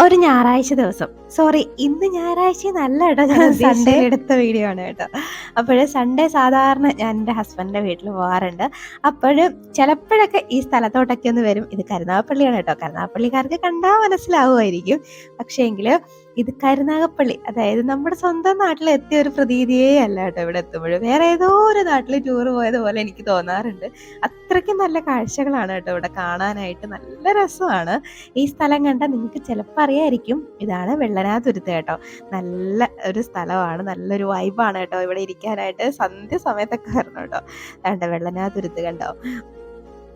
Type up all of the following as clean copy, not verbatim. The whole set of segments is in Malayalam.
ഒരു ഞായറാഴ്ച ദിവസം. സോറി, ഇന്ന് ഞായറാഴ്ചയെന്നല്ല കേട്ടോ ഞാൻ സൺഡേ എടുത്ത വീഡിയോ ആണ് കേട്ടോ. അപ്പോഴ് സൺഡേ സാധാരണ ഞാൻ എൻ്റെ ഹസ്ബൻഡിൻ്റെ വീട്ടിൽ പോകാറുണ്ട്. അപ്പോഴ് ചിലപ്പോഴൊക്കെ ഈ സ്ഥലത്തോട്ടൊക്കെ ഒന്ന് വരും. ഇത് കരുനാഗപ്പള്ളിയാണ് കേട്ടോ. കരുനാഗപ്പള്ളിക്കാർക്ക് കണ്ടാൽ മനസ്സിലാവുമായിരിക്കും. പക്ഷേങ്കിൽ ഇത് കരുനാഗപ്പള്ളി, അതായത് നമ്മുടെ സ്വന്തം നാട്ടിലെത്തിയ ഒരു പ്രതീതിയേ അല്ല കേട്ടോ ഇവിടെ എത്തുമ്പോൾ. വേറെ ഏതോ ഒരു നാട്ടിൽ ടൂർ പോയതുപോലെ എനിക്ക് തോന്നാറുണ്ട്. അത്രയ്ക്കും നല്ല കാഴ്ചകളാണ് കേട്ടോ ഇവിടെ കാണാനായിട്ട്. നല്ല രസമാണ്. ഈ സ്ഥലം കണ്ടാൽ നിങ്ങൾക്ക് ചിലപ്പോൾ അറിയായിരിക്കും, ഇതാണ് വെള്ളനാതുരുത്ത് കേട്ടോ. നല്ല ഒരു സ്ഥലമാണ്, നല്ലൊരു വൈബാണ് കേട്ടോ ഇവിടെ ഇരിക്കാനായിട്ട്. സന്ധ്യ സമയത്തൊക്കെ വരണം കേട്ടോ. വേണ്ട വെള്ളനാതുരുത്ത് കണ്ടോ.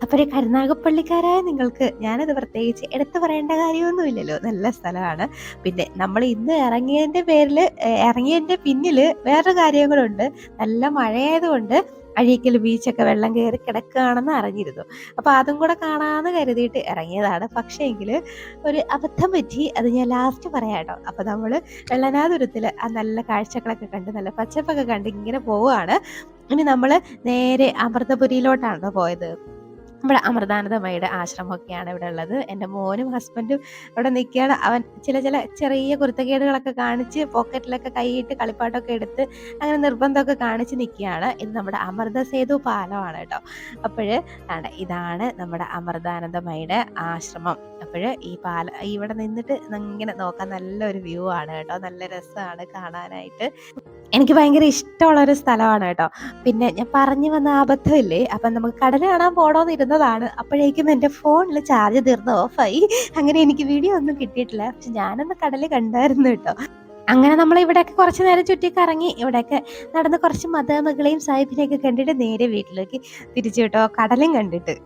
അപ്പോൾ ഈ കരുനാഗപ്പള്ളിക്കാരായ നിങ്ങൾക്ക് ഞാനത് പ്രത്യേകിച്ച് എടുത്തു പറയേണ്ട കാര്യമൊന്നുമില്ലല്ലോ. നല്ല സ്ഥലമാണ്. പിന്നെ നമ്മൾ ഇന്ന് ഇറങ്ങിയതിൻ്റെ പിന്നിൽ വേറൊരു കാര്യം കൂടെ ഉണ്ട്. നല്ല മഴയായതുകൊണ്ട് അഴീക്കൽ ബീച്ചൊക്കെ വെള്ളം കയറി കിടക്കുകയാണെന്ന് അറിഞ്ഞിരുന്നു. അപ്പോൾ അതും കൂടെ കാണാമെന്ന് കരുതിയിട്ട് ഇറങ്ങിയതാണ്. പക്ഷേ എങ്കിൽ ഒരു അബദ്ധം പറ്റി. അത് ഞാൻ ലാസ്റ്റ് പറയാം കേട്ടോ. അപ്പോൾ നമ്മൾ വെള്ളനാതുരത്തിൽ ആ നല്ല കാഴ്ചകളൊക്കെ കണ്ട് നല്ല പച്ചപ്പൊക്കെ കണ്ട് ഇങ്ങനെ പോവുകയാണ്. ഇനി നമ്മൾ നേരെ അമൃതപുരിയിലോട്ടാണ് പോയത്. നമ്മുടെ അമൃതാനന്ദമയുടെ ആശ്രമമൊക്കെയാണ് ഇവിടെ ഉള്ളത്. എൻ്റെ മോനും ഹസ്ബൻഡും ഇവിടെ നിൽക്കുകയാണ്. അവൻ ചില ചെറിയ കുരുത്തക്കേടുകളൊക്കെ കാണിച്ച് പോക്കറ്റിലൊക്കെ കൈയിട്ട് കളിപ്പാട്ടമൊക്കെ എടുത്ത് അങ്ങനെ നിർബന്ധമൊക്കെ കാണിച്ച് നിൽക്കുകയാണ്. ഇത് നമ്മുടെ അമൃത സേതു പാലമാണ് കേട്ടോ. അപ്പോൾ ഇതാണ് നമ്മുടെ അമൃതാനന്ദമയുടെ ആശ്രമം. അപ്പോൾ ഈ ഇവിടെ നിന്നിട്ട് ഇങ്ങനെ നോക്കാൻ നല്ലൊരു വ്യൂ ആണ് കേട്ടോ. നല്ല രസമാണ് കാണാനായിട്ട്. എനിക്ക് ഭയങ്കര ഇഷ്ടമുള്ളൊരു സ്ഥലമാണ് കേട്ടോ. പിന്നെ ഞാൻ പറഞ്ഞു വന്ന അബദ്ധമില്ലേ, അപ്പം നമുക്ക് കടൽ കാണാൻ പോകണമെന്നിരുന്നതാണ്. അപ്പോഴേക്കും എൻ്റെ ഫോണിൽ ചാർജ് തീർന്ന് ഓഫായി. അങ്ങനെ എനിക്ക് വീഡിയോ ഒന്നും കിട്ടിയിട്ടില്ല. പക്ഷെ ഞാനൊന്ന് കടൽ കണ്ടായിരുന്നു കേട്ടോ. അങ്ങനെ നമ്മൾ ഇവിടെയൊക്കെ കുറച്ച് നേരം ചുറ്റി കറങ്ങി ഇവിടെയൊക്കെ നടന്ന് കുറച്ച് മദാമകളെയും സാഹിബിനെയൊക്കെ കണ്ടിട്ട് നേരെ വീട്ടിലേക്ക് തിരിച്ചു കേട്ടോ, കടലും കണ്ടിട്ട്.